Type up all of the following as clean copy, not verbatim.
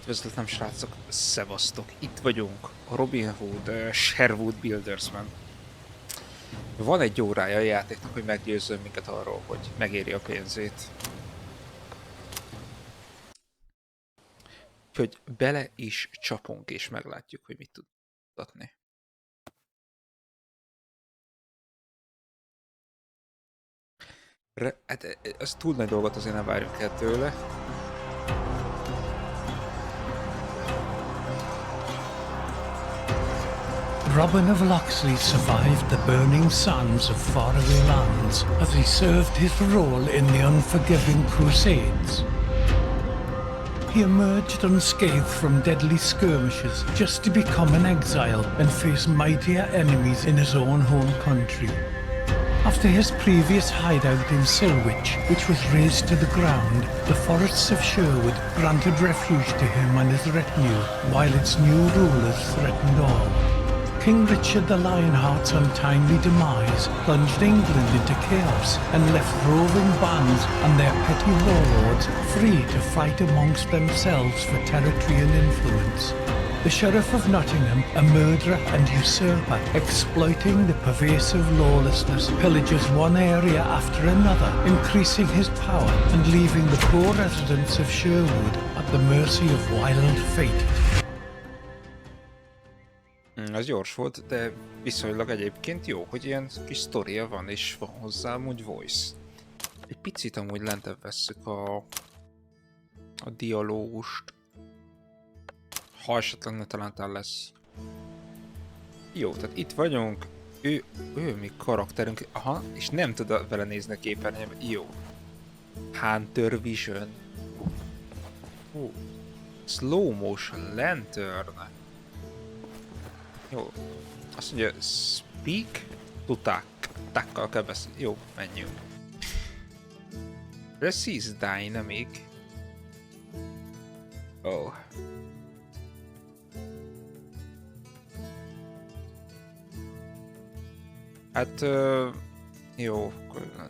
Üdvözletem srácok, szevasztok! Itt vagyunk, a Robin Hood Sherwood Buildersben. Van egy órája a játéknak, hogy meggyőzzön minket arról, hogy megéri a pénzét. Úgyhogy bele is csapunk és meglátjuk, hogy mit tud mutatni. Hát az túl nagy dolgot azért nem várjunk el tőle. Robin of Locksley survived the burning suns of faraway lands as he served his role in the unforgiving Crusades. He emerged unscathed from deadly skirmishes just to become an exile and face mightier enemies in his own home country. After his previous hideout in Silwich, which was razed to the ground, the forests of Sherwood granted refuge to him and his retinue, while its new rulers threatened all. King Richard the Lionheart's untimely demise plunged England into chaos and left roving bands and their petty warlords free to fight amongst themselves for territory and influence. The Sheriff of Nottingham, a murderer and usurper, exploiting the pervasive lawlessness, pillages one area after another, increasing his power and leaving the poor residents of Sherwood at the mercy of wild fate. Ez gyors volt, de viszonylag egyébként jó, hogy ilyen kis sztoria van, és van hozzá amúgy voice. Egy picit amúgy lentebb vesszük a dialógust. Ha esetleg ne talántál lesz. Jó, tehát itt vagyunk. Ő mi karakterünk. Aha, és nem tud vele nézni a képernyőn. Jó. Hunter Vision. Slow motion lantern. Jó. Azt mondja, speak to tack. Takkal kell beszélni. Jó, menjünk. Resist dynamic. Oh. Hát, jó,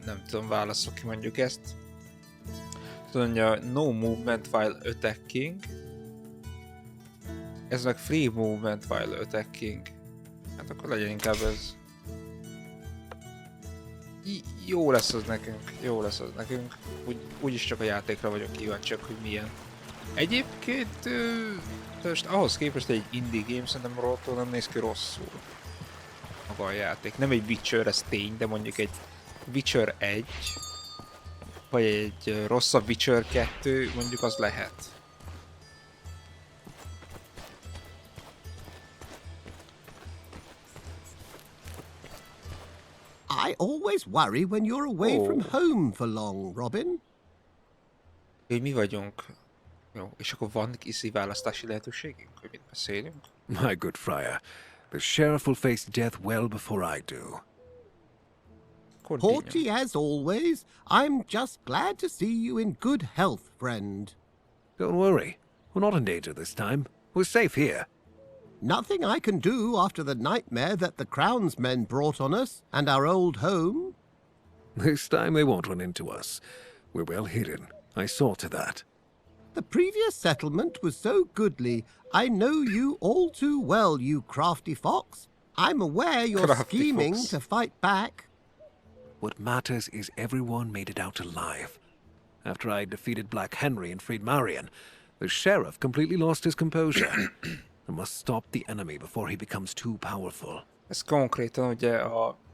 nem tudom, válaszol ki mondjuk ezt. Tudja, no movement while attacking. Ez meg free movement while attacking. Hát akkor legyen inkább ez. Jó lesz az nekünk, jó lesz az nekünk. Úgyis csak a játékra vagyok kíváncsiak, hogy milyen. Egyébként, most ahhoz képest egy indie game szerintem rottól nem néz ki rosszul. Maga a játék. Nem egy Witcher, ez tény, de mondjuk egy Witcher 1, vagy egy rosszabb Witcher 2, mondjuk az lehet. I always worry when you're away from home for long, Robin. Hogy mi vagyunk. Jó, és akkor van választási lehetőségünk, hogy mit beszélünk? My good friar, the sheriff will face death well before I do. Haughty as always, I'm just glad to see you in good health, friend. Don't worry, we're not in danger this time. We're safe here. Nothing I can do after the nightmare that the Crown's men brought on us and our old home. This time they won't run into us. We're well hidden. I saw to that. The previous settlement was so goodly. I know you all too well, you crafty fox. I'm aware you're scheming to fight back. What matters is everyone made it out alive. After I defeated Black Henry and freed Marion, the sheriff completely lost his composure. I must stop the enemy before he becomes too powerful. Ez konkrétan ugye,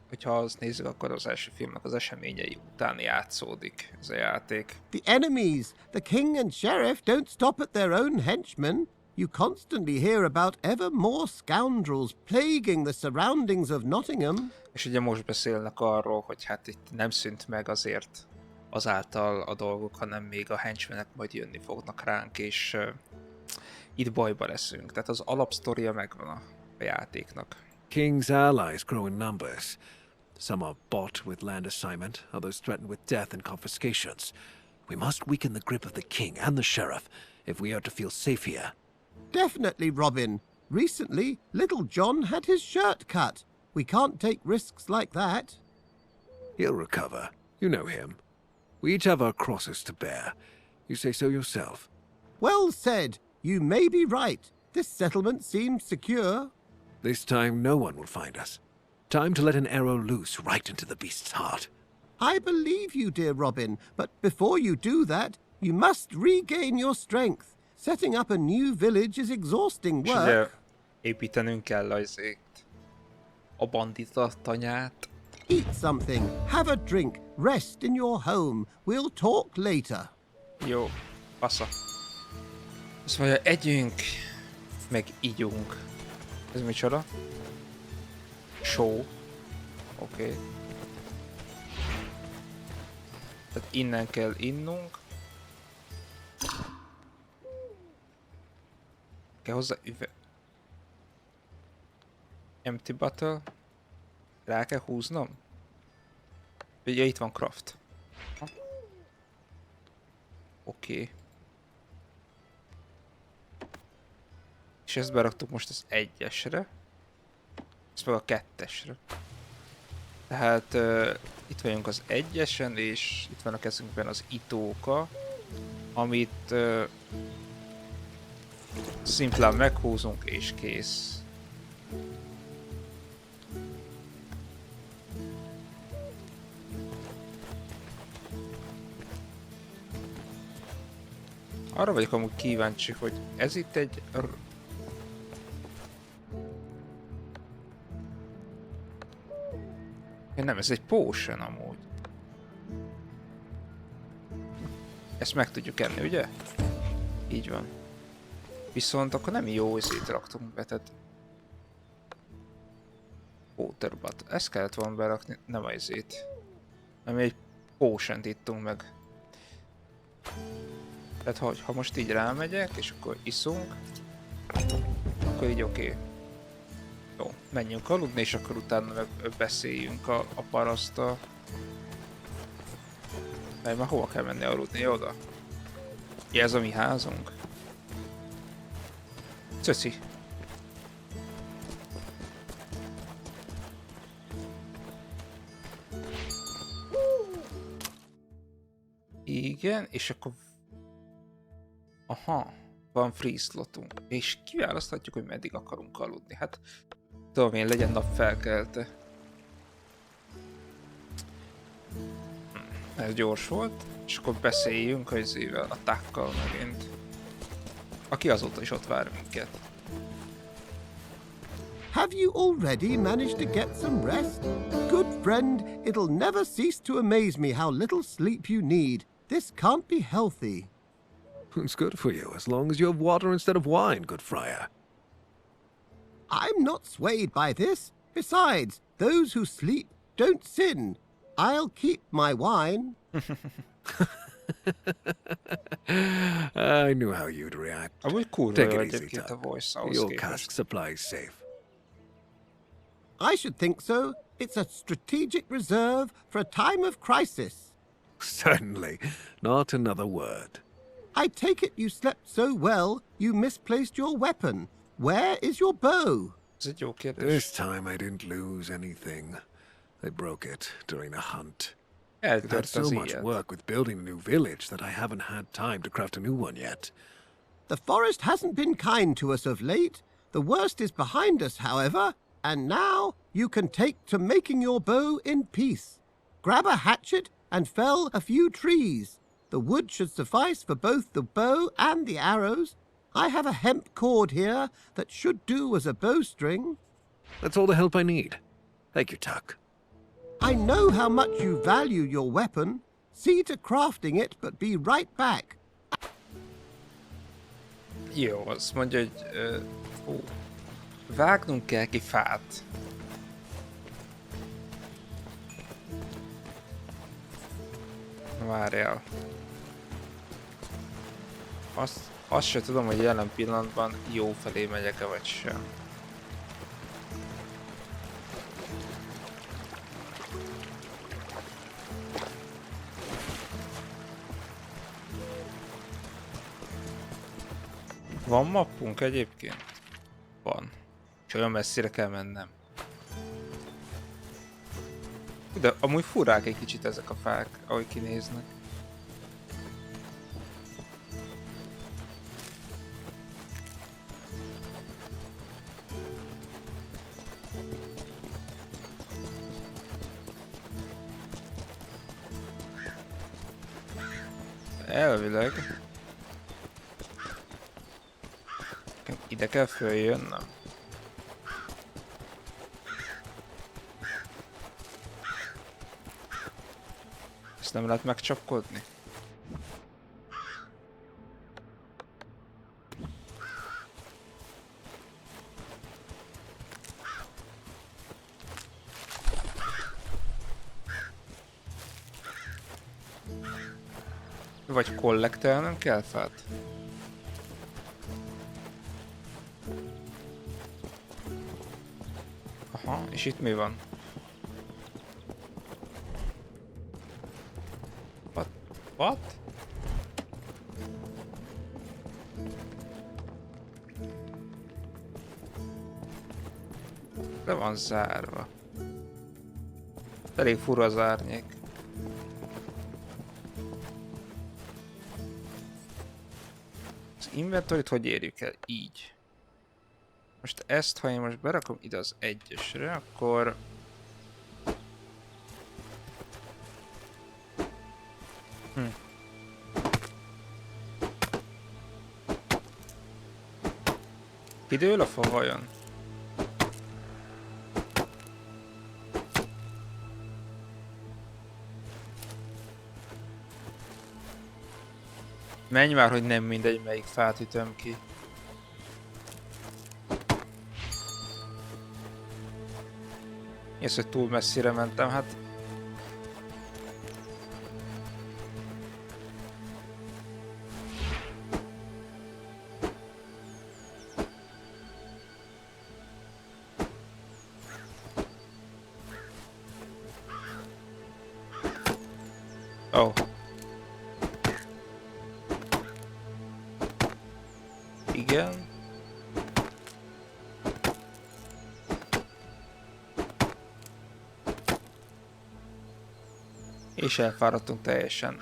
hogyha azt nézzük, akkor az első filmnek az eseményei után játszódik ez a játék. The enemies, the king and sheriff don't stop at their own henchmen. You constantly hear about ever more scoundrels plaguing the surroundings of Nottingham. És ugye most beszélnek arról, hogy hát itt nem szűnt meg azért azáltal a dolgok, hanem még a henchmenek majd jönni fognak ránk, és itt bajba leszünk. Tehát az alapsztoria megvan a játéknak. King's allies grow in numbers. Some are bought with land assignment, others threatened with death and confiscations. We must weaken the grip of the king and the sheriff if we are to feel safe here. Definitely, Robin. Recently, Little John had his shirt cut. We can't take risks like that. He'll recover. You know him. We each have our crosses to bear. You say so yourself. Well said. You may be right. This settlement seems secure. This time no one will find us. Time to let an arrow loose right into the beast's heart. I believe you, dear Robin, but before you do that, you must regain your strength. Setting up a new village is exhausting És ugye work. építenünk kell a bandita tanyát. Eat something, have a drink, rest in your home. We'll talk later. Jó, passza. Azt mondja, együnk, meg igyunk. Ez micsoda? Show. Oké. Tehát innen kell innunk. Kell hozzá Empty bottle. Rá kell húznom? Ugye itt van craft. Oké. És ezt beraktuk most az 1-esre. Ezt meg a 2-esre. Tehát itt vagyunk az 1-esen, és itt van a kezünkben az itóka, amit szimplán meghúzunk, és kész. Arra vagyok amúgy kíváncsi, hogy ez itt egy... Ja, nem, ez egy potion amúgy. Ezt meg tudjuk enni, ugye? Így van. Viszont akkor nem jó izét raktunk be, tehát... Waterbutt. Ezt kellett volna berakni, nem a izét. Nem, egy potion-t ittunk meg. Tehát hogy, ha most így rámegyek, és akkor iszunk, akkor így oké. Jó, menjünk aludni, és akkor utána meg beszéljünk a paraszttal. Mert már hova kell menni aludni? Oda? Ja, ez a mi házunk? Cöci. Igen, és akkor... Aha, van free slotunk. És kiválaszthatjuk, hogy meddig akarunk aludni. Hát, tudom én, legyen napfelkelte. Ez gyors volt, és akkor beszéljünk a izével, a tákkal megint. Aki azóta is ott vár minket. Have you already managed to get some rest? Good friend, it'll never cease to amaze me how little sleep you need. This can't be healthy. It's good for you, as long as you have water instead of wine, good friar. I'm not swayed by this. Besides, those who sleep don't sin. I'll keep my wine. I knew how you'd react. Amúgy kurva Take jó it easy, egyébként a Tuck. voice ahhoz Your képest. cask supply is safe. I should think so. It's a strategic reserve for a time of crisis. Certainly. Not another word. I take it you slept so well, you misplaced your weapon. Where is your bow? Ez egy jó kérdés. This time I didn't lose anything. They broke it during a hunt. We've had Eltört so az much ilyet. work with building a new village that I haven't had time to craft a new one yet. The forest hasn't been kind to us of late. The worst is behind us, however, and now you can take to making your bow in peace. Grab a hatchet and fell a few trees. The wood should suffice for both the bow and the arrows. I have a hemp cord here that should do as a bowstring. That's all the help I need. Thank you, Tuck. I know how much you value your weapon. See to crafting it, but be right back. Jó, azt mondja, hogy... vágnunk kell ki fát. Várjál. Azt se tudom, hogy jelen pillanatban jó felé megyek-e vagy sem. Van mappunk egyébként? Van. És olyan messzire kell mennem. De amúgy furák egy kicsit ezek a fák, ahogy kinéznek. Elvileg. Ide kell följönnöm. Ezt nem lehet megcsapkodni? Vagy kollektelnem kell fát? Aha, és itt mi van? What? Le van zárva. Elég fura az árnyék. Az inventoryt hogy érjük el? Így. Most ezt, ha én most berakom ide az egyesre, akkor... Kidől a fa vajon? Menj már, hogy nem mindegy, melyik fát ütöm ki. Mi az, hogy túl messzire mentem, hát... Oh. Igen. És elfáradtunk teljesen.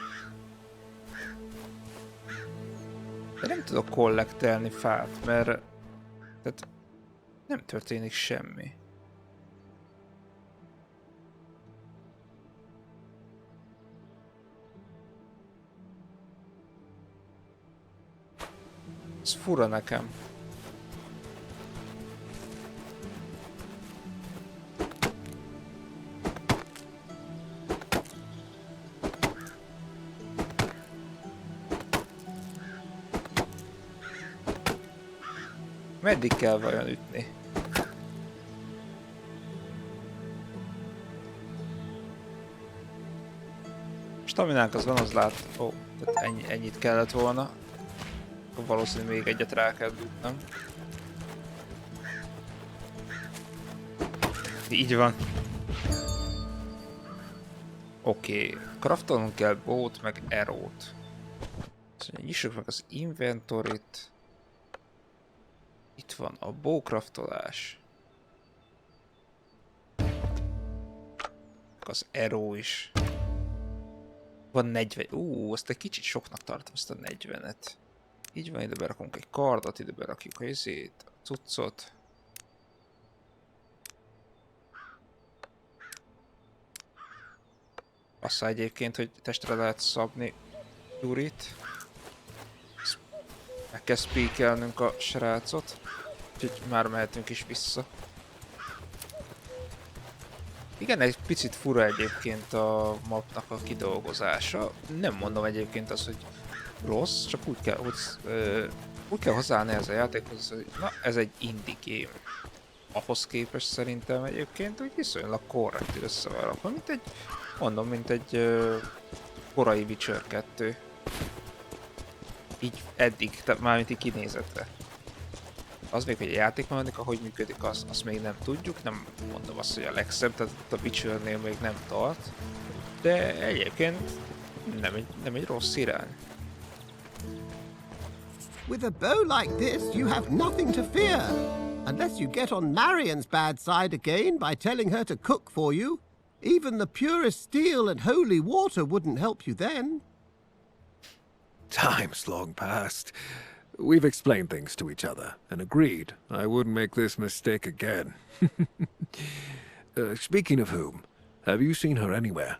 De nem tudok kollektelni fát, mert... Tehát nem történik semmi. Ez fura nekem. Meddig kell vajon ütni? Staminánk az van, az lát... Ó, tehát ennyit kellett volna. Akkor valószínűleg még egyet rá kell ütnöm. Így van. Oké. Craftolnunk kell bót meg arrowt. Szóval nyissuk meg az inventoryt. Itt van a bowcraftolás. Az arrow is. Van 40. Azt egy kicsit soknak tartom, ezt a 40-et. Így van, ide berakunk egy kardot, ide berakjuk a izét, a cuccot. Asszá egyébként, hogy testre lehet szabni Jurit. Meg kell speakelnünk a srácot. Úgyhogy már mehetünk is vissza. Igen, egy picit fura egyébként a mapnak a kidolgozása. Nem mondom egyébként azt, hogy rossz, csak úgy kell hozzáállni ez a játékhoz, hogy na, ez egy indie game. Ahhoz képest szerintem egyébként, hogy viszonylag korrekt összevárakva, mint egy korai Witcher 2. Így eddig, tehát mármint így kinézetre. Az még, hogy a játékmechanika hogy működik, azt még nem tudjuk, nem mondom azt, hogy a legszebb, tehát a Witchernél még nem tart. De egyébként nem egy rossz irány. With a bow like this, you have nothing to fear. Unless you get on Marion's bad side again by telling her to cook for you. Even the purest steel and holy water wouldn't help you then. Time's long past. We've explained things to each other and agreed I wouldn't make this mistake again. Speaking of whom, have you seen her anywhere?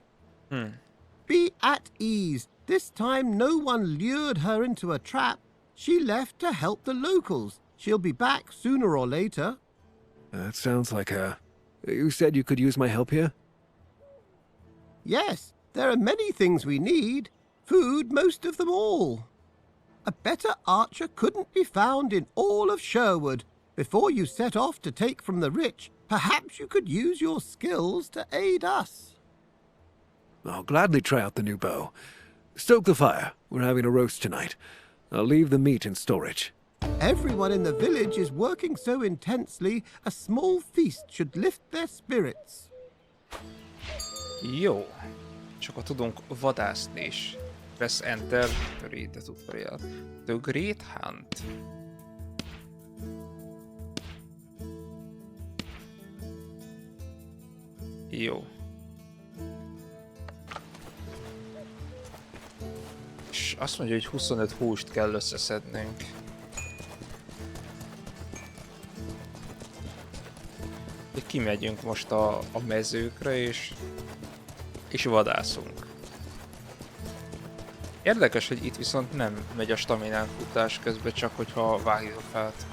Be Be at ease. This time no one lured her into a trap. She left to help the locals. She'll be back sooner or later. That sounds like her. You said you could use my help here? Yes, there are many things we need. Food, most of them all. A better archer couldn't be found in all of Sherwood. Before you set off to take from the rich, perhaps you could use your skills to aid us. I'll gladly try out the new bow. Stoke the fire. We're having a roast tonight. I'll leave the meat in storage. Everyone in the village is working so intensely, a small feast should lift their spirits. Jó. Csak ha tudunk vadászni is. Press Enter to read the tutorial. The Great Hunt. Jó. És azt mondja, hogy 25 húst kell összeszednünk. Kimegyünk most a mezőkre és vadászunk. Érdekes, hogy itt viszont nem megy a staminánk futás közben, csak hogyha vágjuk a fát.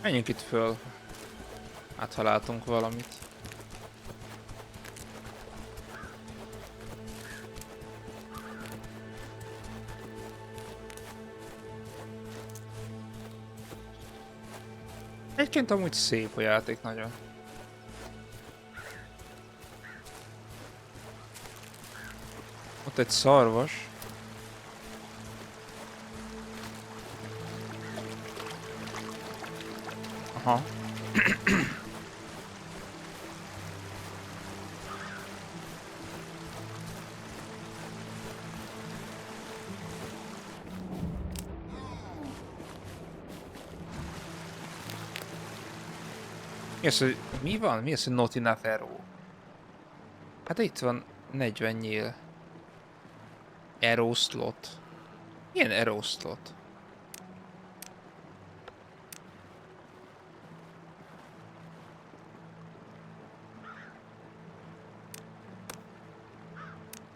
Menjünk itt föl. Hát ha látunk valamit. Egyébként amúgy szép a játék nagyon. Ott egy szarvas. Aha. Mi az, hogy mi van? Mi az, hogy not enough arrow? Hát itt van 40 nyíl. Arrow slot. Milyen arrow slot?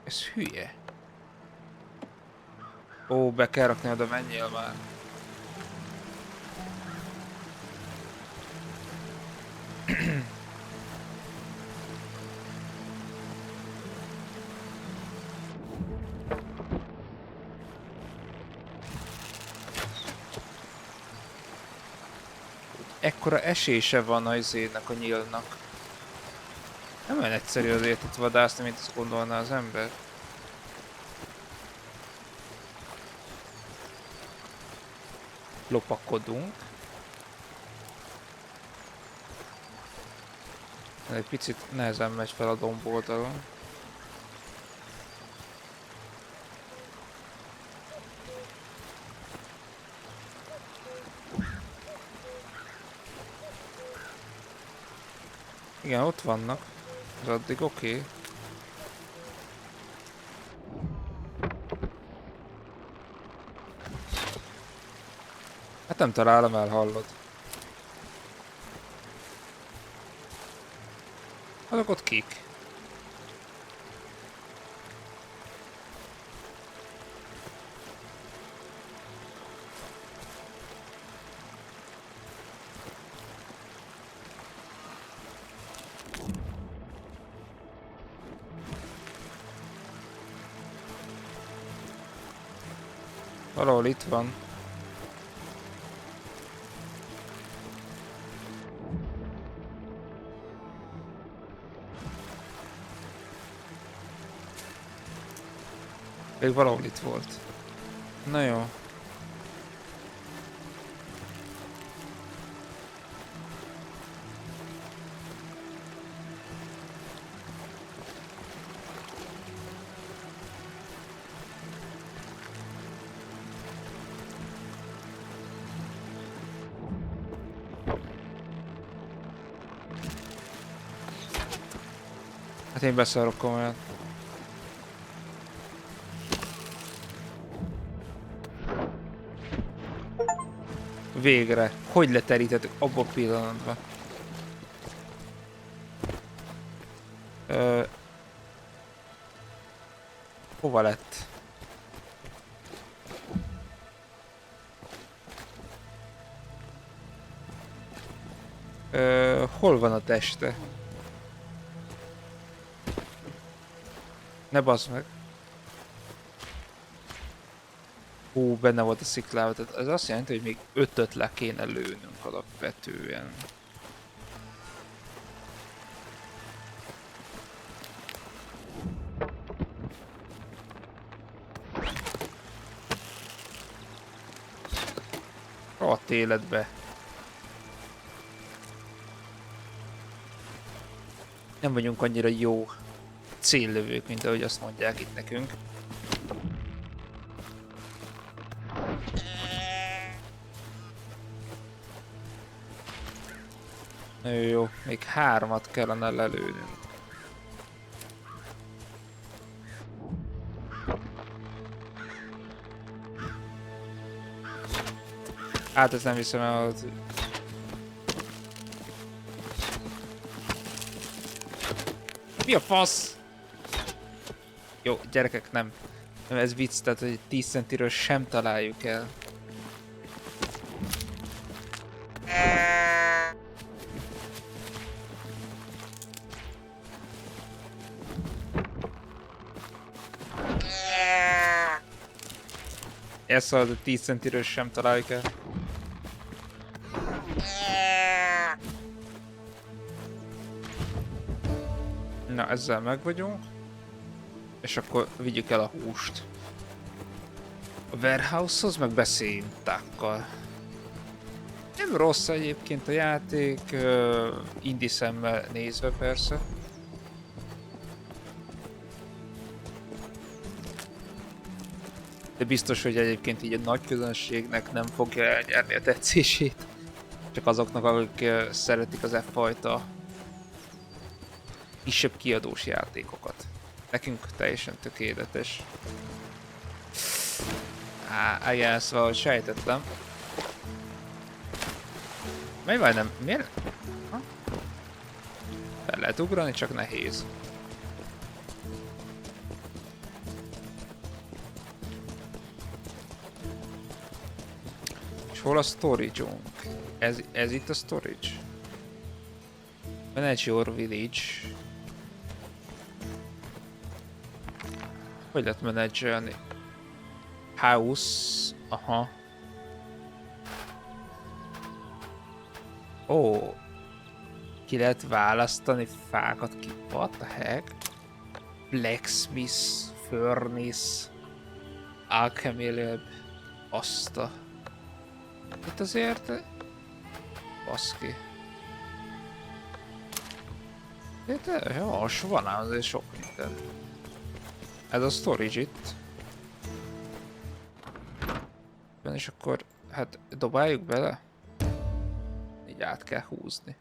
Ez hülye. Ó, be kell rakni oda, menjél már. Ekkora esése van a izének, a nyílnak. Nem olyan egyszerű azért itt vadászni, mint azt gondolná az ember. Lopakodunk. Egy picit nehezen megy fel a domb oldalon. Igen, ott vannak. Az addig oké. Hát nem találom el, hallod. Azok ott kik? Valahol itt van. Még valahol itt volt. Na jó. én beszarok komolyan. Végre. Hogy leterítettük abba a pillanatban? Hova lett? Hol van a teste? Ne bazd meg. Hú, benne volt a sziklában, tehát ez azt jelenti, hogy még 5-öt le kéne lőnünk alapvetően. Rohadt életbe. Nem vagyunk annyira jó céllövők, mint ahogy azt mondják itt nekünk. Jó, még 3-at kellene lelőnünk. Hát ezt nem hiszem el, hogy... Mi a fasz? Jó, gyerekek, nem. Nem, ez vicc, tehát hogy 10 centiről sem találjuk el. Ez szóval, hogy 10 centiről sem találjuk el. Na, ezzel meg vagyunk. És akkor vigyük el a húst. A warehouse-hoz meg beszéljünk tákkal. Nem rossz egyébként a játék, indie szemmel nézve persze. De biztos, hogy egyébként így a nagy közönségnek nem fogja elnyerni a tetszését. Csak azoknak, akik szeretik az e-fajta kisebb kiadós játékokat. Nekünk teljesen tökéletes. Igen, szóval sejtettem. Mely vagy nem? Miért? Ha? Fel lehet ugrani, csak nehéz. És hol a storage-unk? Ez itt a storage? Manage your village. Hogy lehet menedzselni? House. Aha. Ó. Ki lehet választani fákat ki. What the heck? Blacksmith, Furnace, Alchemy Lab. Azta. Itt azért... Baszki. De jó, van ám azért sok minden. Ez a storage itt. És akkor, hát dobáljuk bele. Így át kell húzni.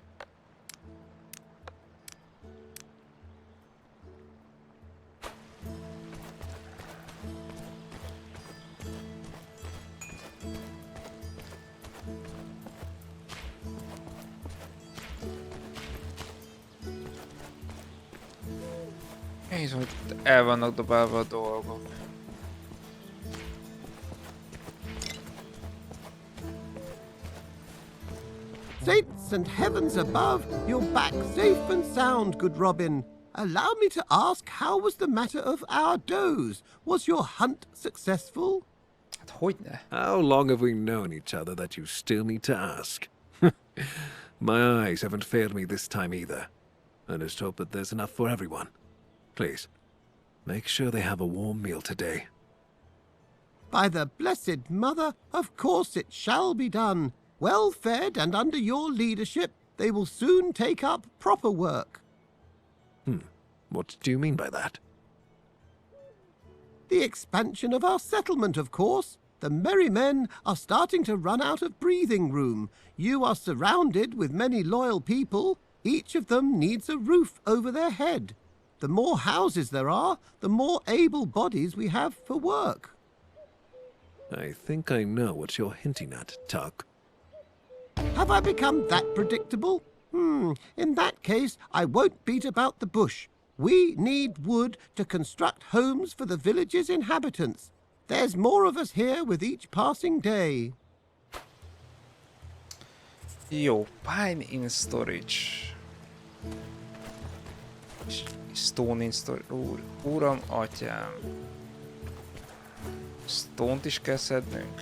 Nézd, hogy el vannak dobálva a dolgok. Saints and heavens above, you're back safe and sound, good Robin. Allow me to ask, how was the matter of our does? Was your hunt successful? Hát hogyne? How long have we known each other that you still need to ask? My eyes haven't failed me this time either. I just hope that there's enough for everyone. Please, make sure they have a warm meal today. By the Blessed Mother, of course it shall be done. Well fed and under your leadership, they will soon take up proper work. What do you mean by that? The expansion of our settlement, of course. The merry men are starting to run out of breathing room. You are surrounded with many loyal people. Each of them needs a roof over their head. The more houses there are, the more able bodies we have for work. I think I know what you're hinting at, Tuck. Have I become that predictable? In that case, I won't beat about the bush. We need wood to construct homes for the village's inhabitants. There's more of us here with each passing day. Jó, pine in storage. Stone in storage. Uram, atyám. Stone-t is kell szednünk.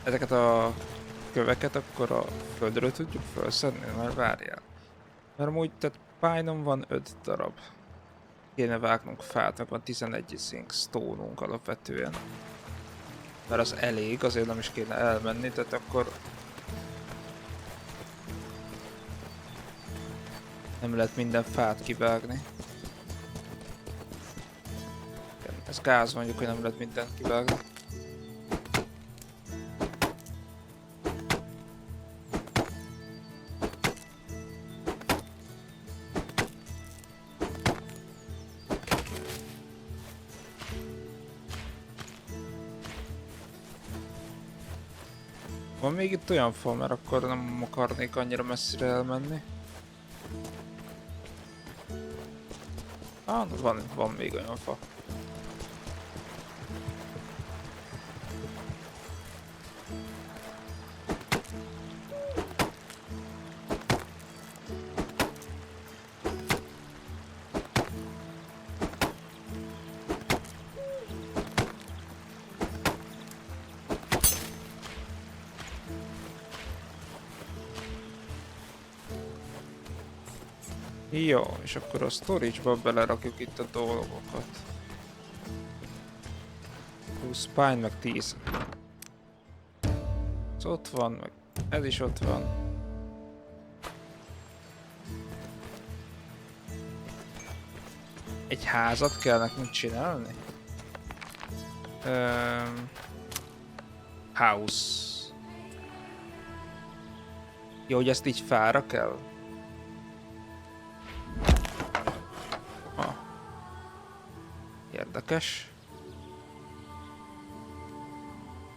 Ezeket a köveket akkor a földről tudjuk felszedni, mert várjál. Mert amúgy, tehát pine-on van 5 darab. Kéne vágnunk fát, meg van 11 szink stone-unk alapvetően. Mert az elég, azért nem is kéne elmenni, tehát akkor... Nem lehet minden fát kivágni. Ez gáz mondjuk, hogy nem lehet mindent kivágni. Van még itt olyan fa, mert akkor nem akarnék annyira messzire elmenni. Van még olyan fa. Jó, és akkor a storage-ba belerakjuk itt a dolgokat. 20 pine, meg 10. Ez ott van, meg ez is ott van. Egy házat kell nekünk csinálni? House. Jó, hogy ezt így fára kell? Érdekes.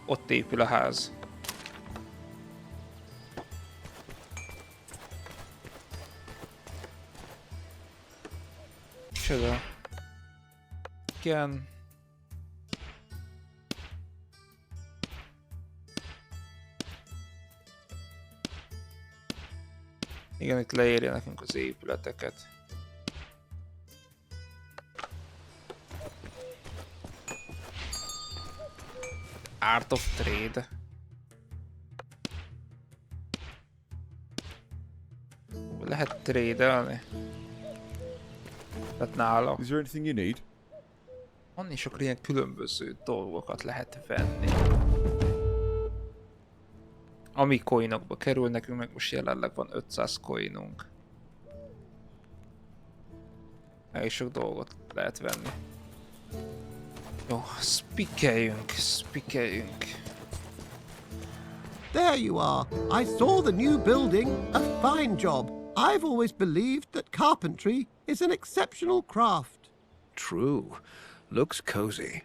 Ott épül a ház. Csoda. Igen. Igen, itt leírja nekünk az épületeket. Art of Trade. Lehet trade-elni. Tehát nála. Is there anything you need? Van is akkor ilyen különböző dolgokat lehet venni. Ami coinokba kerül, nekünk meg most jelenleg van 500 coinunk. Elég sok dolgot lehet venni. Jó, spikeljünk. There you are. I saw the new building. A fine job. I've always believed that carpentry is an exceptional craft. True. Looks cozy.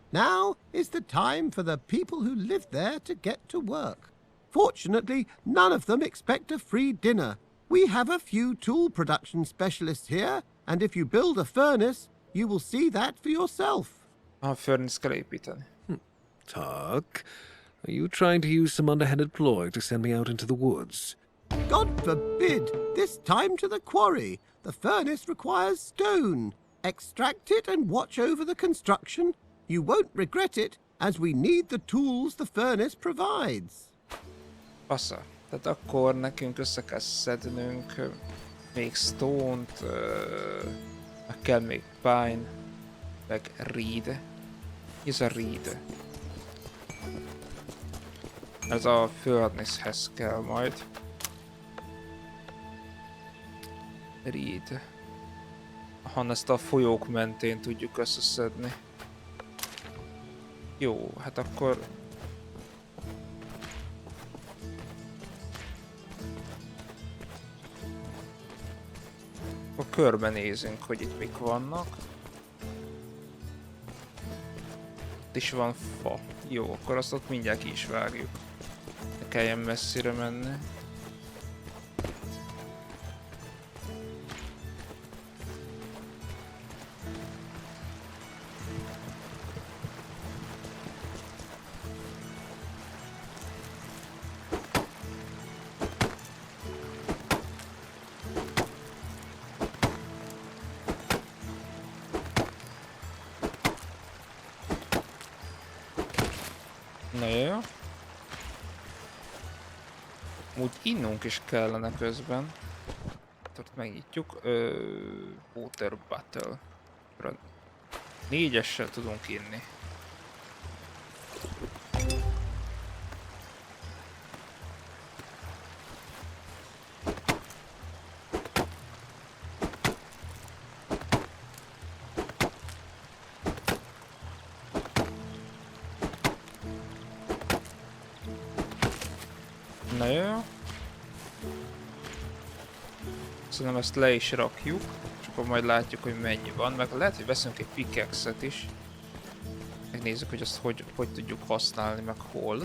Now is the time for the people who live there to get to work. Fortunately, none of them expect a free dinner. We have a few tool production specialists here, and if you build a furnace, you will see that for yourself. A furnace kell építeni. Tuck, are you trying to use some underhanded ploy to send me out into the woods? God forbid! This time to the quarry. The furnace requires stone. Extract it and watch over the construction. You won't regret it, as we need the tools the furnace provides. Passza. Tehát akkor nekünk össze kell szednünk még stone-t, meg kell még pine, meg reed. Ez a reed. Ez a furnace-hez kell majd. Reed. Aha, ezt a folyók mentén tudjuk összeszedni. Jó, hát akkor Akkor körbenézünk, hogy itt mik vannak. Itt is van fa. Jó, akkor azt ott mindjárt ki is vágjuk. Ne kelljen messzire menni. Na jó. Úgy innunk is kellene közben. Ott megnyitjuk. Water Battle. 4-essel tudunk inni. Na jó. Szerintem ezt le is rakjuk, és akkor majd látjuk, hogy mennyi van, meg lehet, hogy veszünk egy pickaxe-et is. Megnézzük, hogy azt hogy tudjuk használni, meg hol.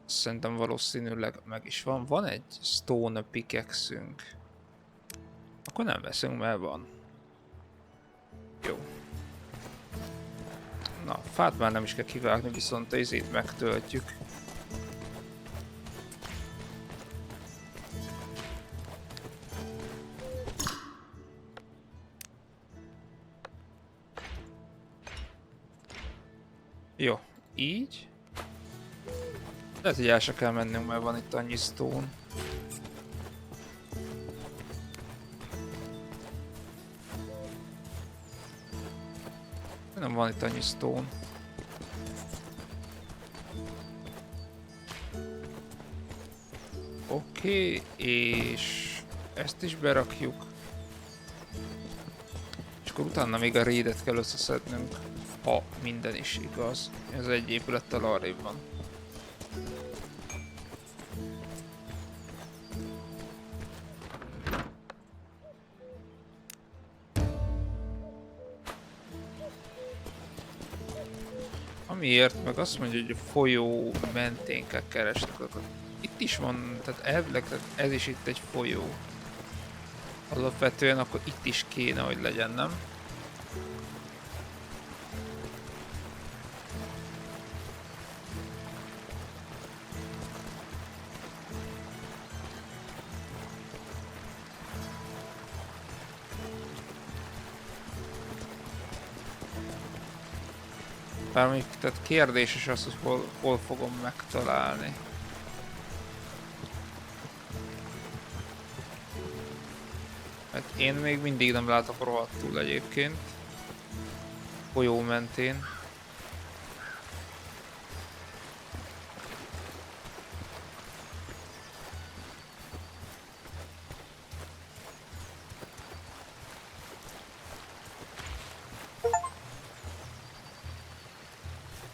Szerintem valószínűleg meg is van. Van egy stone pickaxe-ünk. Akkor nem veszünk, mert van. Jó. Na, fát már nem is kell kivágni, viszont a izét megtöltjük. Jó, így. Lehet, hogy el se kell mennünk, mert van itt annyi stone. Nem van itt annyi stone. Oké, és ezt is berakjuk. És akkor utána még a rédet kell összeszednünk, ha minden is igaz. Ez egy épülettel arrébb van. Amiért meg azt mondja, hogy a folyó mentén kell keresnünk. Itt is van, tehát elvileg ez is itt egy folyó. Alapvetően akkor itt is kéne, hogy legyen, nem? Bár mondjuk, tehát kérdéses az, hogy hol fogom megtalálni. Hát én még mindig nem látok rohadtul egyébként. Folyó mentén.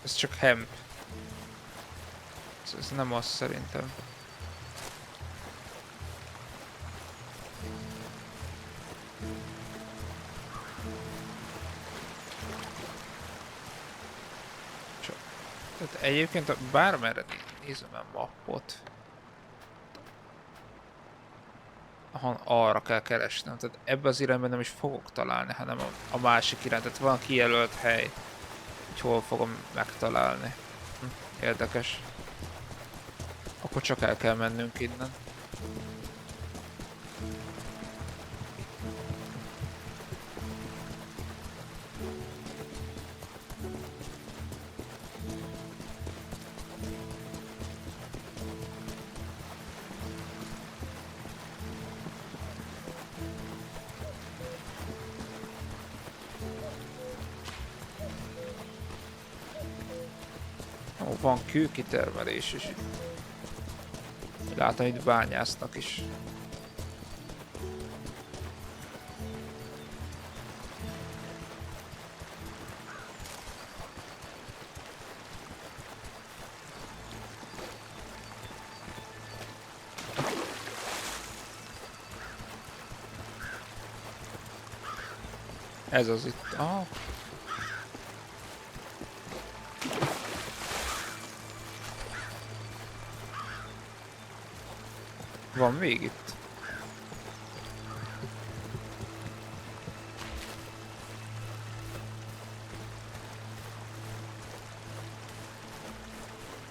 Ez csak hemp. Ez nem az szerintem. Tehát egyébként bármerre nézem a mappot. Arra kell keresnem. Tehát ebbe az irányban nem is fogok találni, hanem a másik irány. Tehát van kijelölt hely, hogy hol fogom megtalálni. Érdekes. Akkor csak el kell mennünk innen. Ó, van kőkitermelés is. Látom, itt bányásznak is. Ez az itt. Ah. Van még itt.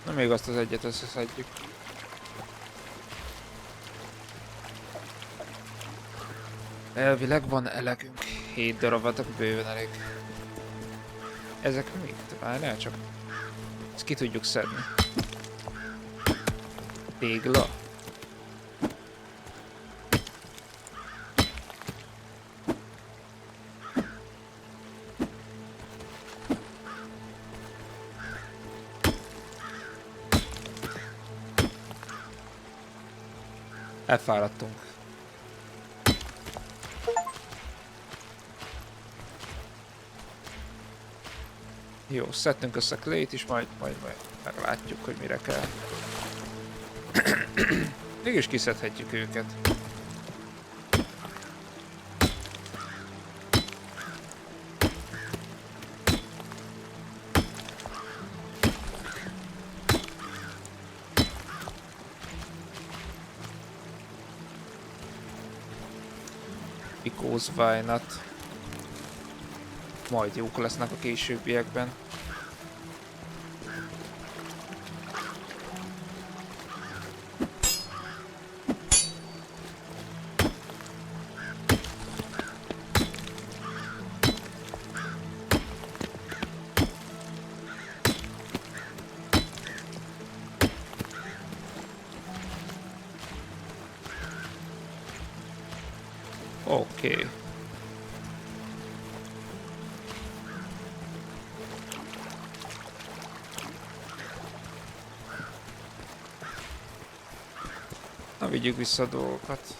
Na még azt az egyet összeszedjük. Elvileg van elegünk. 7 darabot, bőven elég. Ezek mit? Várjál csak. Ezt ki tudjuk szedni. Tégla. Elfáradtunk. Jó, szedtünk össze klét is, majd meglátjuk, hogy mire kell. Mégis kiszedhetjük őket. Because why not? Majd jók lesznek a későbbiekben. Oké. Na, vigyük vissza a dolgokat.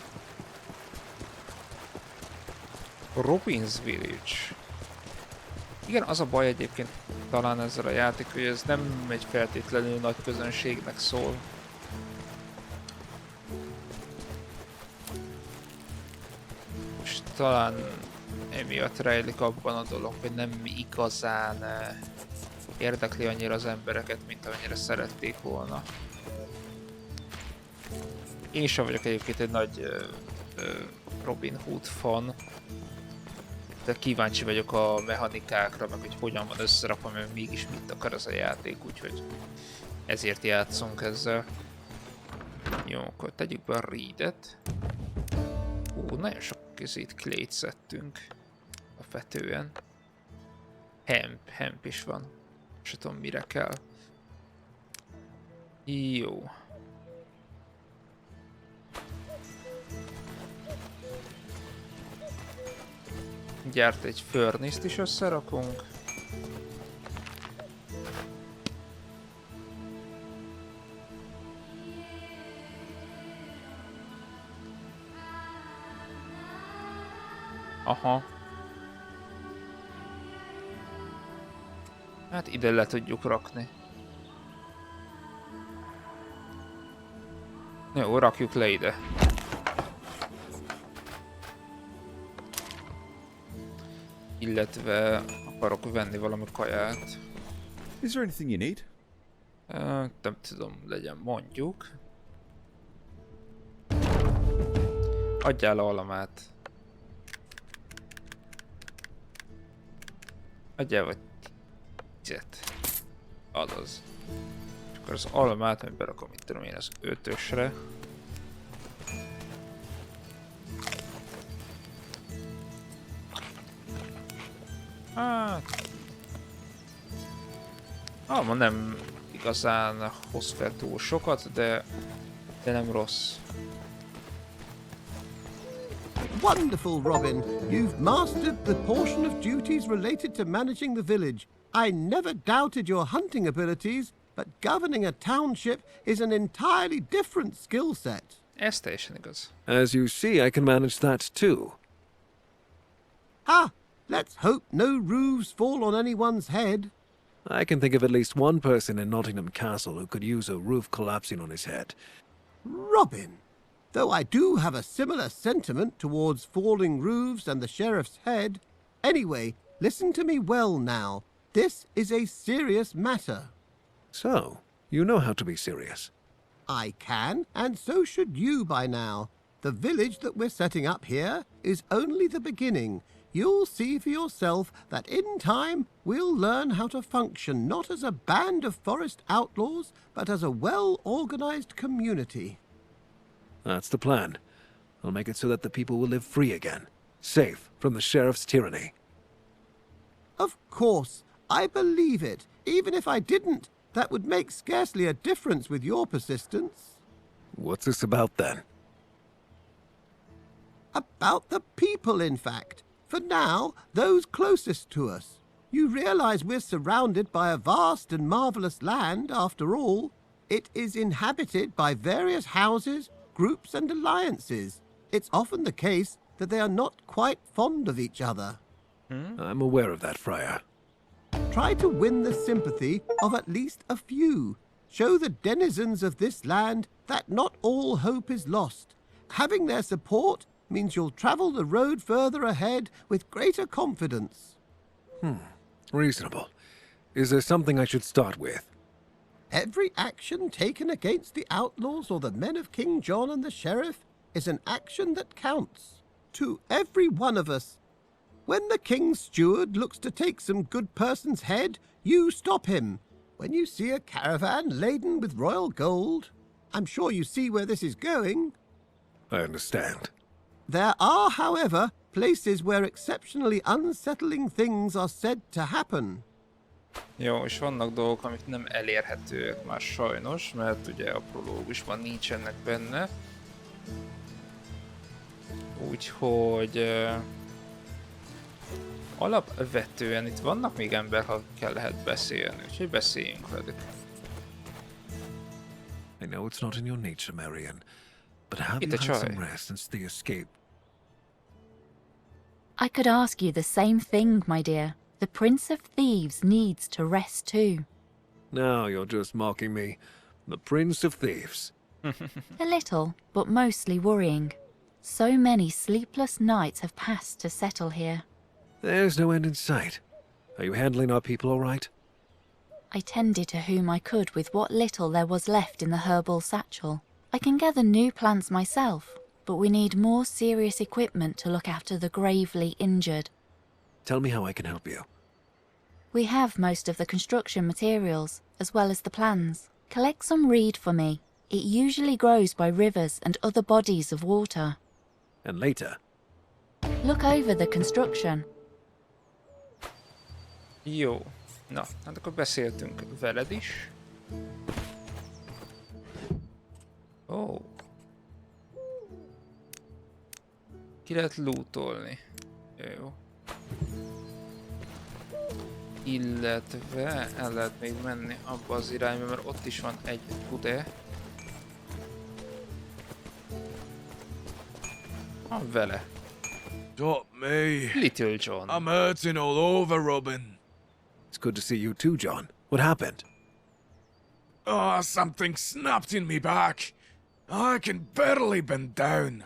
Robin's Village. Igen, az a baj egyébként talán ezzel a játék, hogy ez nem egy feltétlenül nagy közönségnek szól. És talán emiatt rejlik abban a dolog, hogy nem igazán érdekli annyira az embereket, mint amennyire szerették volna. Én sem vagyok egyébként egy nagy Robin Hood fan, de kíváncsi vagyok a mechanikákra, meg hogy hogyan van összerakva, mert mégis mit akar ez a játék, úgyhogy ezért játszunk ezzel. Jó, akkor tegyük be a readet. Nagyon sok közét klét szedtünk a fetően. Hemp is van. Se tudom mire kell. Jó. Gyárt egy furnace-t is összerakunk. Aha. Hát ide le tudjuk rakni. Jó, rakjuk le ide. Illetve akarok venni valami kaját. Is there anything you need? Nem tudom, legyen mondjuk. Adjál almát. Adjál vagy 10. Azaz. És akkor az almát, amit berakom, itt tudom én, az 5-ösre. Hát... Alma nem igazán hoz fel túl sokat, de nem rossz. Wonderful, Robin. You've mastered the portion of duties related to managing the village. I never doubted your hunting abilities, but governing a township is an entirely different skill set. Ez teljesen igaz. As you see, I can manage that too. Ah, let's hope no roofs fall on anyone's head. I can think of at least one person in Nottingham Castle who could use a roof collapsing on his head. Robin, though I do have a similar sentiment towards falling roofs and the sheriff's head, Anyway, listen to me well now. This is a serious matter. So, you know how to be serious. I can, and so should you by now. The village that we're setting up here is only the beginning. You'll see for yourself that in time we'll learn how to function not as a band of forest outlaws, but as a well-organized community. That's the plan. I'll make it so that the people will live free again, safe from the sheriff's tyranny. Of course, I believe it. Even if I didn't, that would make scarcely a difference with your persistence. What's this about then? About the people, in fact. For now, those closest to us. You realize we're surrounded by a vast and marvelous land, after all. It is inhabited by various houses, groups and alliances. It's often the case that they are not quite fond of each other. I'm aware of that, Friar. Try to win the sympathy of at least a few. Show the denizens of this land that not all hope is lost. Having their support means you'll travel the road further ahead with greater confidence. Reasonable. Is there something I should start with? Every action taken against the outlaws or the men of King John and the sheriff is an action that counts. To every one of us. When the king's steward looks to take some good person's head, you stop him. When you see a caravan laden with royal gold, I'm sure you see where this is going. I understand. There are, however, places where exceptionally unsettling things are said to happen. Jó, és vannak dolgok, amik nem elérhetőek már sajnos, mert ugye a prológusban nincsenek benne. Úgyhogy alapvetően itt vannak még emberek, akikkel lehet beszélni, úgyhogy beszéljünk velük. I know it's not in your nature, Marion, but have Itt you a had csaj. some rest since the escape? I could ask you the same thing, my dear. The Prince of Thieves needs to rest too. Now you're just mocking me. The Prince of Thieves. A little, but mostly worrying. So many sleepless nights have passed to settle here. There's no end in sight. Are you handling our people all right? I tended to whom I could with what little there was left in the herbal satchel. I can gather new plants myself, but we need more serious equipment to look after the gravely injured. Tell me how I can help you. We have most of the construction materials, as well as the plans. Collect some reed for me. It usually grows by rivers and other bodies of water. And later, Look over the construction. Jó. Na, hát akkor beszéltünk veled is. Ó. Ki lehet lootolni. Jó. Illetve el lehet még menni abba az irányba, mert ott is van egy bude. Van vele. Stop me. Little John. I'm hurting all over, Robin. it's good to see you too, John. What happened? Oh, something snapped in me back. I can barely bend down.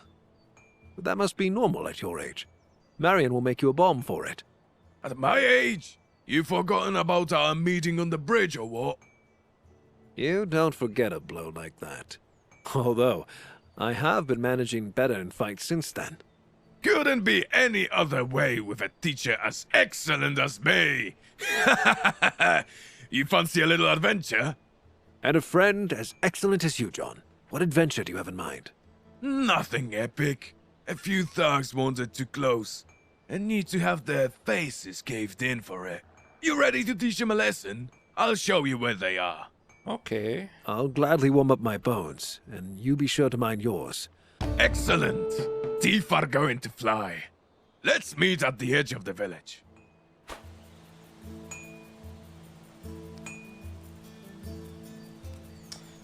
But that must be normal at your age. Marion will make you a balm for it. At my age, you forgotten about our meeting on the bridge or what? You don't forget a blow like that. Although, I have been managing better in fights since then. Couldn't be any other way with a teacher as excellent as me. You fancy a little adventure? And a friend as excellent as you, John. What adventure do you have in mind? Nothing epic. A few thugs wanted too close and need to have their faces caved in for it. You ready to teach them a lesson? I'll show you where they are. Oké. I'll gladly warm up my bones, and you be sure to mind yours. Excellent. Teeth are going to fly. Let's meet at the edge of the village.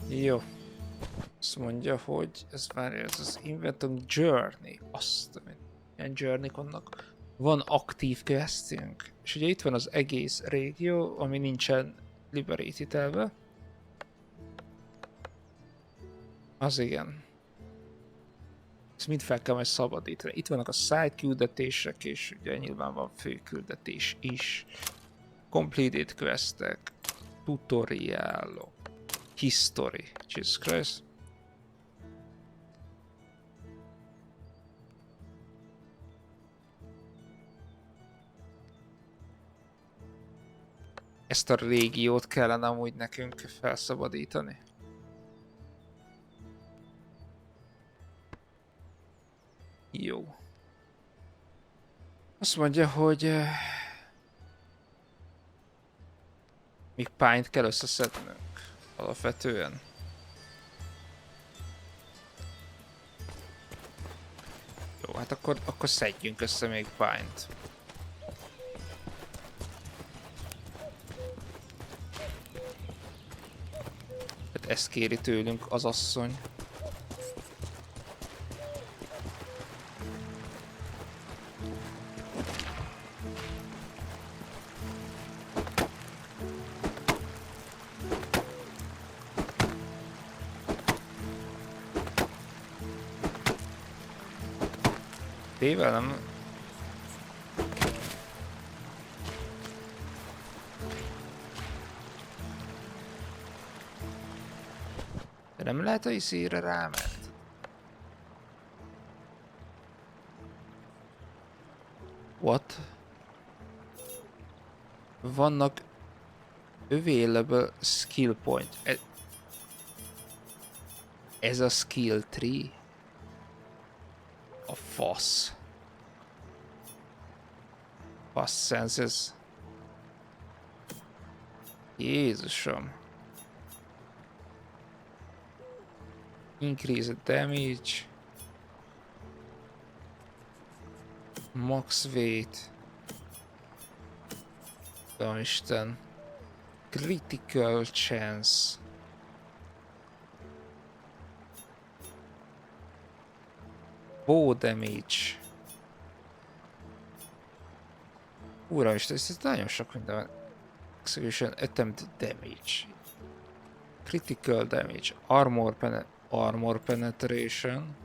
Jó. Azt mondja, hogy ez már ez az Inventum Journey. Azt, milyen journey vannak. Van aktív questünk. És ugye itt van az egész régió, ami nincsen liberated-elve. Az igen. Ezt mind fel kell majd szabadítani. Itt vannak a side küldetések, és ugye nyilván van fő küldetés is. Completed questek, tutoriálok, history, Jesus Christ. Ezt a régiót kellene amúgy nekünk felszabadítani. Jó. Azt mondja, hogy még pálynt kell összeszednünk alapvetően. Jó, hát akkor szedjünk össze még pálynt. Hát ezt kéri tőlünk az asszony. Tével nem... De nem lehet a izére ráment. What? Vannak available skill point. Ez a skill tree? A fasz. Fasz senses. Jézusom. Increase damage. Max weight. Isten. Critical chance. Bow damage. Úramisten, ez nagyon sok minden. Execution attempt damage. Critical damage. Armor penetration.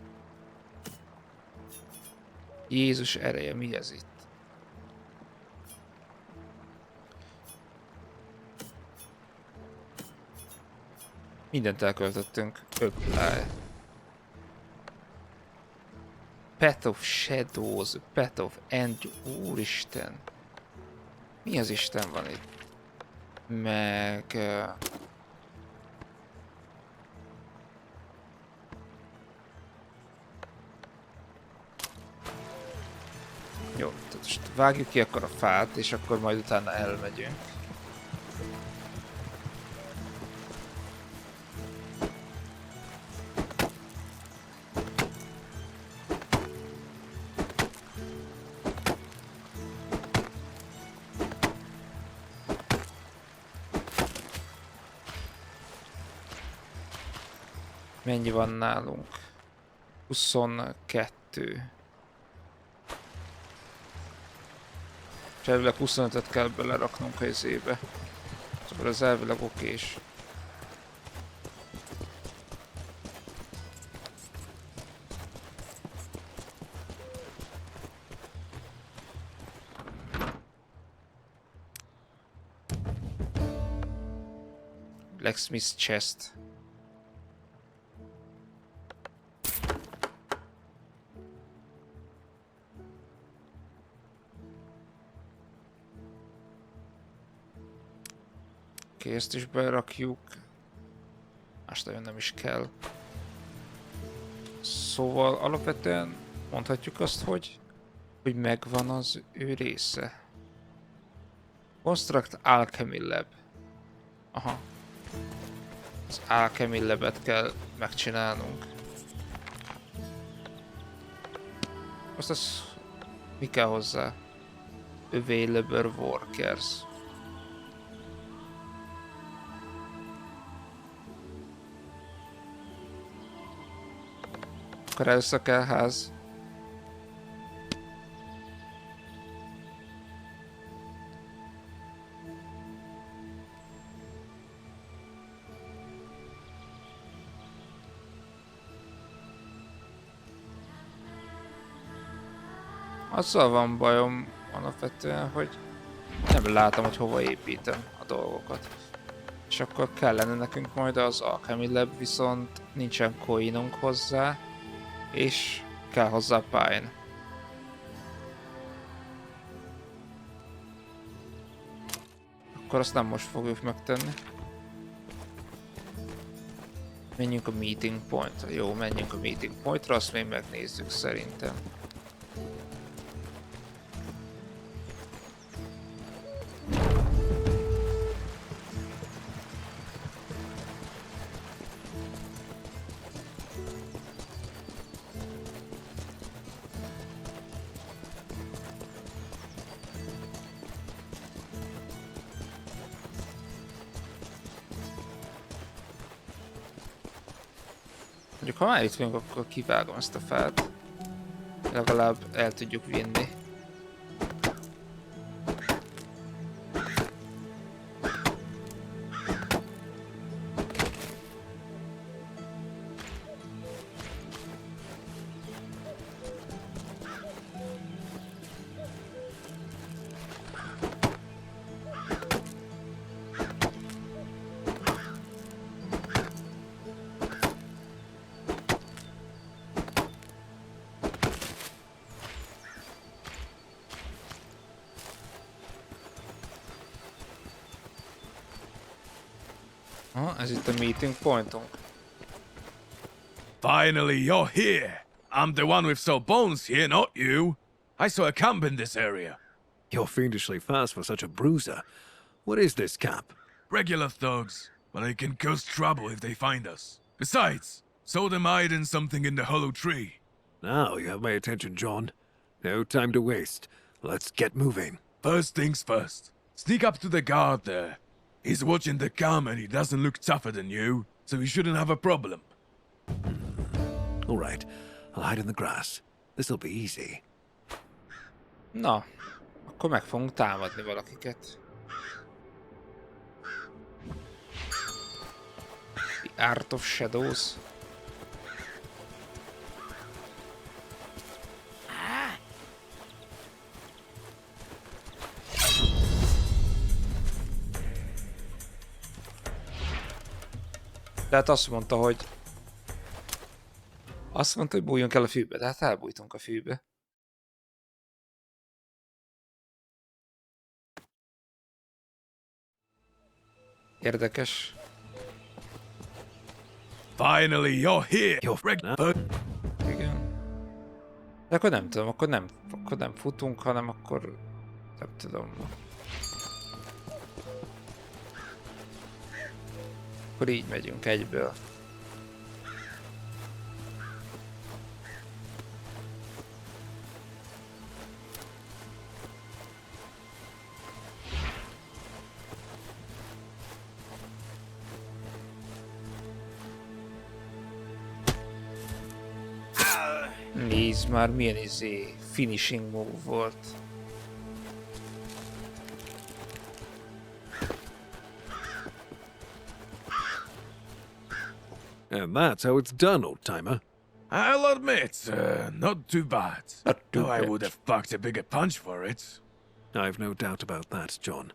Jézus ereje, mi ez itt? Mindent elköltöttünk. Apply. Path of Shadows, Path of End, úristen. Mi az Isten van itt? Meg... Jó, tehát most vágjuk ki akkor a fát, és akkor majd utána elmegyünk. Mennyi van nálunk? 22. És elvileg 25-et kell beleraknunk a izébe. Szóval az elvileg okés. Blacksmith chest. Oké, ezt is berakjuk. Más nagyon nem is kell. Szóval alapvetően mondhatjuk azt, hogy megvan az ő része. Construct Alchemy Lab. Aha. Az Alchemy Lab-et kell megcsinálnunk. Most az... mi kell hozzá? Available Workers. Akkor először kell ház. Azzal van bajom alapvetően, hogy nem látom, hogy hova építem a dolgokat. És akkor kellene nekünk majd az Alchemy Lab, viszont nincsen coinunk hozzá, és kell hozzá pine. Akkor azt nem most fogjuk megtenni. Menjünk a meeting pointra. Jó, menjünk a meeting pointra, azt még megnézzük szerintem. Mondjuk ha már itt vagyunk, akkor kivágom ezt a fát. Legalább el tudjuk vinni. Ez itt a meeting pointunk. Finally, you're here. I'm the one with sold bones here, not you. I saw a camp in this area. You're fiendishly fast for such a bruiser. What is this camp? Regular thugs, but they can cause trouble if they find us. Besides, saw them hiding something in the hollow tree. Now you have my attention, John. No time to waste. Let's get moving. First things first. Sneak up to the guard there. He's watching the camp and he doesn't look tougher than you, so you shouldn't have a problem. All right, I'll hide in the grass. This'll be easy. Na, akkor meg fogunk támadni valakiket. The Art of Shadows. Tehát azt mondta, hogy bújjunk el a fűbe, de hát elbújtunk a fűbe. Érdekes. Finally, you're here. Igen. De akkor nem tudom, akkor nem futunk, hanem akkor nem tudom. Akkor így megyünk egyből. Nézd már, milyen finishing move volt. And that's how it's done, old-timer. I'll admit, not too bad. Not too Though I bad. would have fucked a bigger punch for it. I've no doubt about that, John.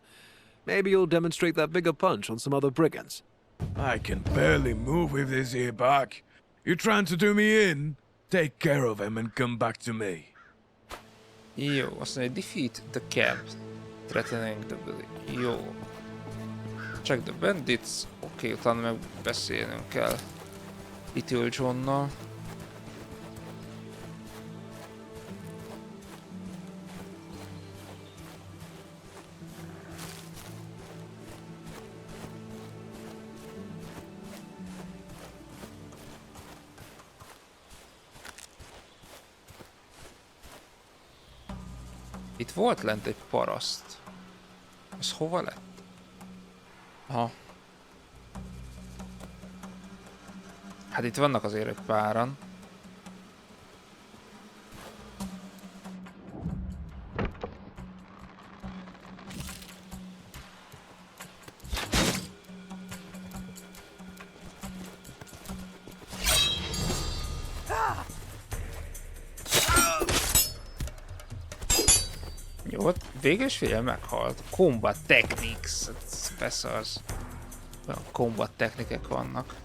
Maybe you'll demonstrate that bigger punch on some other brigands. I can barely move with this here back. You trying to do me in? Take care of him and come back to me. Jó, azt mondja, defeat the camp. Threatening the village. Jó. Check the bandits. Oké, utána meg beszélnünk kell. Little Johnnal. Itt volt lent egy paraszt. Ez hova lett? Aha. Hát itt vannak azért egy páran. Jó, hát végül is figyelj, meghalt. Combat techniques. Ez persze az. Olyan combat technikek vannak.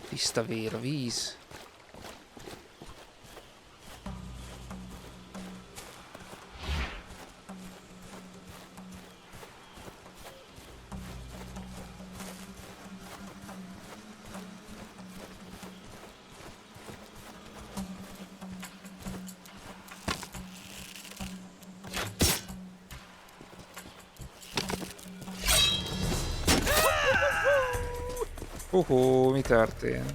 Tiszta vér, a víz. Mi történt?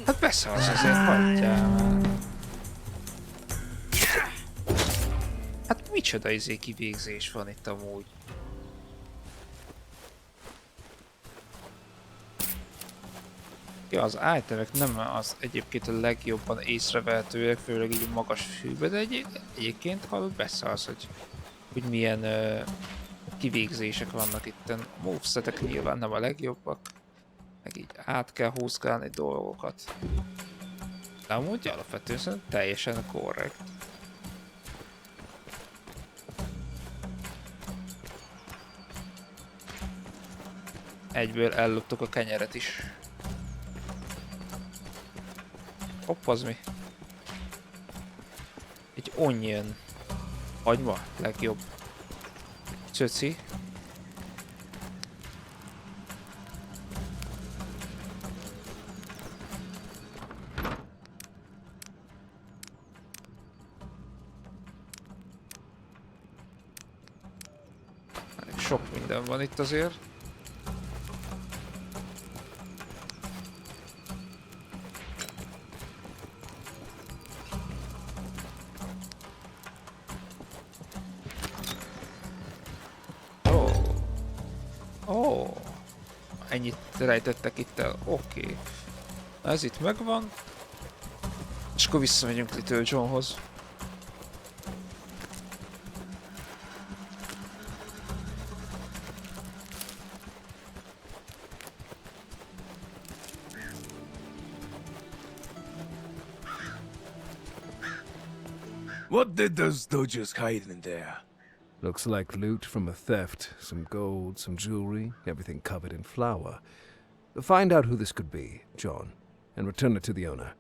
Hát beszarsz azért, hagyjál már. Hát micsoda kivégzés van itt amúgy. Ja, az itemek nem az egyébként a legjobban észrevehetőek, főleg így magas fűbe, de egyébként hallod, beszarsz, hogy milyen kivégzések vannak itten. A movesetek nyilván nem a legjobbak, meg így át kell húzgálni dolgokat. De amúgy alapvetően szerintem teljesen korrekt. Egyből elloptuk a kenyeret is. Hopp, az mi? Egy onion. Hagyma, legjobb. Csöci. Sok minden van itt azért. Ennyit rejtettek itt el. Oké. Ez itt megvan. És akkor visszamegyünk Little Johnhoz. What did those dodgers hide in there? Looks like loot from a theft. Some gold, some jewelry, everything covered in flour. Find out who this could be, John, and return it to the owner.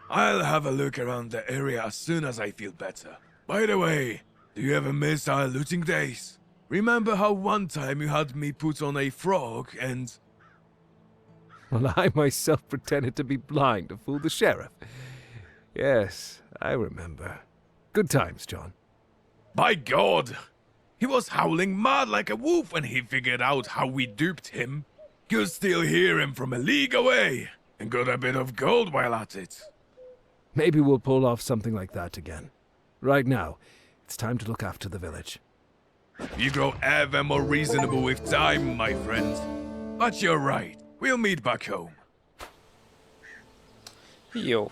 I'll have a look around the area as soon as I feel better. By the way, do you ever miss our looting days? Remember how one time you had me put on a frog and... Well, I myself pretended to be blind to fool the sheriff. Yes, I remember. Good times, John. By God! He was howling mad like a wolf when he figured out how we duped him. Could still hear him from a league away, and got a bit of gold while at it. Maybe we'll pull off something like that again. Right now, it's time to look after the village. You grow ever more reasonable with time, my friend. But you're right. We'll meet back home. Jó.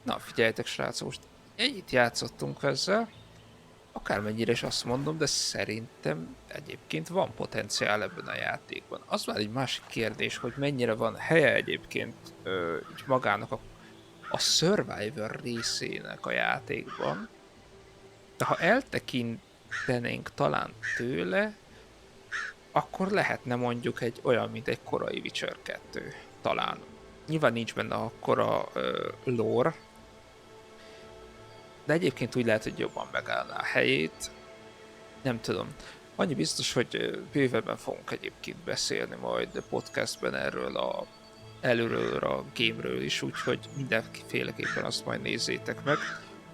Na, figyeljetek, srácok, most ennyit játszottunk ezzel. Akármennyire is azt mondom, de szerintem egyébként van potenciál ebben a játékban. Az már egy másik kérdés, hogy mennyire van helye egyébként így magának a Survivor részének a játékban. De ha eltekintenénk talán tőle, akkor lehetne mondjuk egy olyan, mint egy korai Witcher 2. Talán. Nyilván nincs benne akkora lore, de egyébként úgy lehet, hogy jobban megállná a helyét. Nem tudom. Annyi biztos, hogy bővebben fogunk egyébként beszélni majd podcastben erről előről a gameről is, úgyhogy mindenféleképpen azt majd nézzétek meg.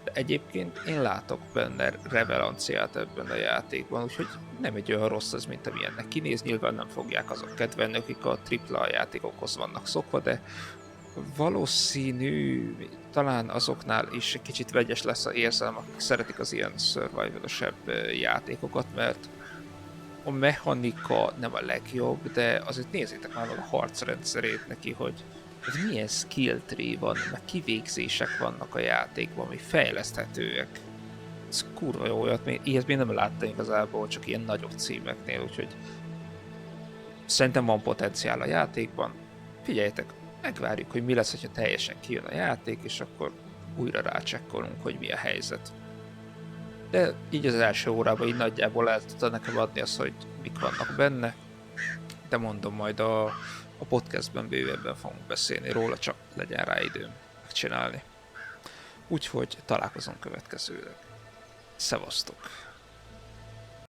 De egyébként én látok benne relevanciát ebben a játékban, úgyhogy nem egy olyan rossz az, mint amilyennek kinéz. Nyilván nem fogják azok kedvelni, akik a AAA játékokhoz vannak szokva, de valószínű, talán azoknál is egy kicsit vegyes lesz az érzelem, akik szeretik az ilyen survival-osebb játékokat, mert a mechanika nem a legjobb, de azért nézzétek már meg a harcrendszerét neki, hogy milyen skill tree van, meg kivégzések vannak a játékban, ami fejleszthetőek. Ez kurva jó, ilyet még nem láttam igazából, csak ilyen nagyobb címeknél, úgyhogy szerintem van potenciál a játékban. Figyeljetek, megvárjuk, hogy mi lesz, hogyha teljesen kijön a játék, és akkor újra rácsekkolunk, hogy mi a helyzet. De így az első órában így nagyjából el tudta nekem adni azt, hogy mik vannak benne. De mondom, majd a podcastben bővebben fogunk beszélni róla, csak legyen rá időm megcsinálni. Úgyhogy találkozunk következőleg. Szevasztok!